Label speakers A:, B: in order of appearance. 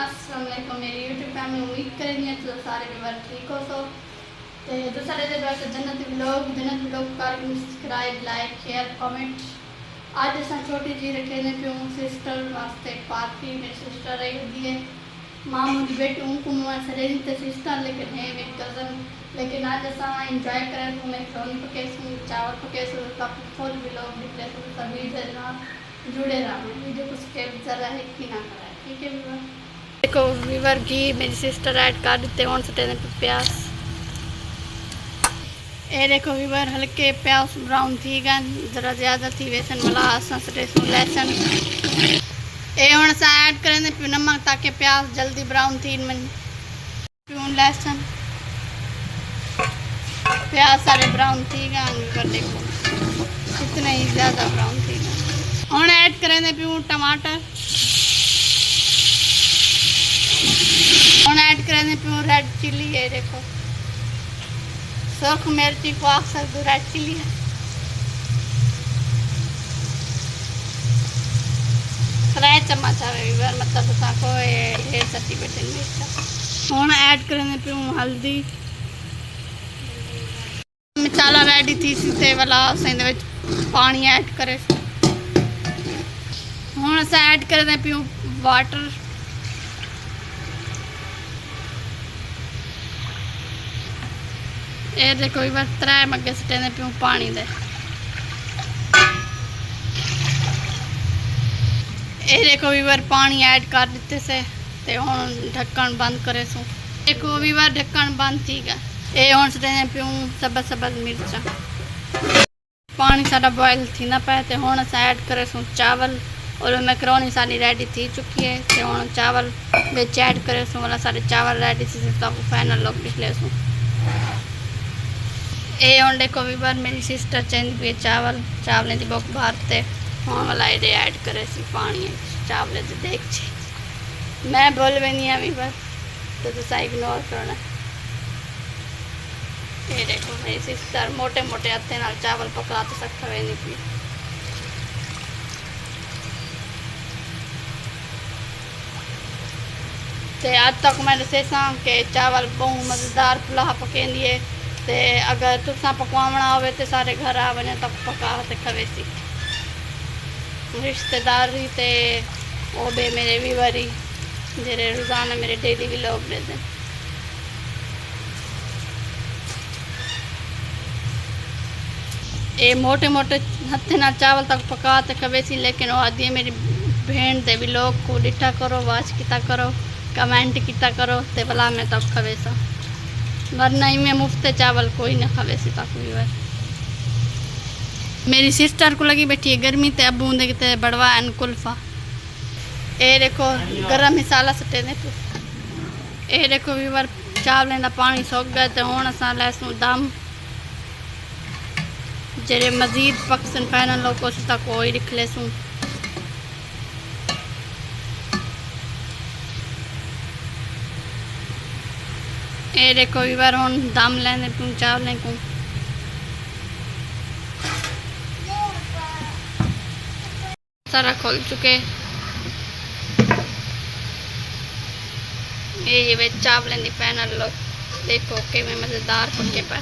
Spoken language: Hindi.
A: अस्सलाम वालेकुम मेरी यूट्यूब फैमिली। उम्मीद करेंगे तो सारे व्यूअर ठीक हो। सो तो दूसरे दिन वैसे जन्नत व्लॉग कर सब्सक्राइब लाइक शेयर कमेंट। आज अस छोटी जी रखे ने पियूँ सिस्टर वास्ते पार्टी मेरी सिस्टर रही दिए माँ मुझी बेटी उनको सरे तो सिस्टर लेकिन है मेरी कज़न। लेकिन आज अस इंजॉय करें तो मैं खिलौनी पकेसूँ चावल पकेसूँ फुल व्लॉग निकले सभी जुड़े रहा वीडियो को स्टेप जरा है कि ना करा। ठीक है व्यूअर। देखो व्यूअर घी मेरी सिस्टर ऐड कर देते हैं से प्याज। ये देखो व्यूअर हल्के प्याज ब्राउन थी गए जरा ज़्यादा थी वैसन वाला लहसुन ये हूँ अस ऐड करें पियूँ नमक ताकि प्याज जल्दी ब्राउन थी मन पियूँ लहसुन प्याज सारे ब्राउन थी गए। देखो इतना ही ज़्यादा ब्राउन थी गए। हूँ ऐड करें पियूँ टमाटर। हूँ ऐड करें पियूँ रेड चिली है। देखो सुर्ख मिर्ची को आख सकते रेड चिली है 3 चम्मच है मतलब को ये सती बटन मिर्च। हूँ ऐड करें पियूँ हल्दी मसाला रेडी थी सीते वाला पानी ऐड करे। हूँ अस ऐड करें पियूँ वाटर। ये देखो बार 3 मग्गे सटे पियूँ पानी दे। ये देखो बार पानी ऐड कर दिते से ते हुण ढक्कन बंद करे सू। देखो बार ढक्कन बंद थी गया। ये हुण सटे पियूँ सब्ज मिर्चा। पानी सारा बॉयल थी ना पाए तो हुण अस ऐड करे सू चावल और मैकरोनी सारी रेडी थी चुकी है। तो हुण चावल बिच ऐड करे सू वाला सारे चावल रेडी थी सब फाइनल लुक निकले सू। ये हूँ देखो बार मेरी सिस्टर चेंज भी चावलें की बुक भरते हूँ वाला ये ऐड करे सी पानी चावलें देख छी मैं बोल भी नहीं अभी बार तो तुसा इग्नोर करना। ये देखो मेरी सिस्टर मोटे मोटे हथे नाल चावल पका तो सकता हुए नहीं पी। तो आज तक मैंने दसा कि चावल बहुत मज़ेदार पुलाह पकेंदी है। ते अगर तुसा पकवाना हो तो सारे घर आ वने तब पका ते खवे सी रिश्तेदारी ते वो बे मेरे व्यूअरी जेरे रोज़ाना मेरे डेली व्लॉग रहते। ये मोटे मोटे हथे ना चावल तक पका ते खवे सी। लेकिन वो आदि मेरी भेण दे व्लॉग को डिठा करो वाच किता करो कमेंट किता करो ते भला मैं तब खवे सा वरना ही में मुफ्त चावल कोई ना खावे सी तक व्यूअर। मेरी सिस्टर को लगी बैठी है गर्मी ते अब बूंदे किते बड़वा एन कुल्फा। ये देखो गरम मसाला सटे ने ये देखो व्यूअर चावलें का पानी सोख गया तो हुण अस लैसूँ दम जेरे मजीद पकसन फाइनल लोग कोशिश तक कोई रख लेसूँ। ये देखो बार हूँ दम लेने पियूँ चावलें को। सारा खोल चुके ये चावलें की फाइनल लोग देखो कि मज़ेदार पक्के पर।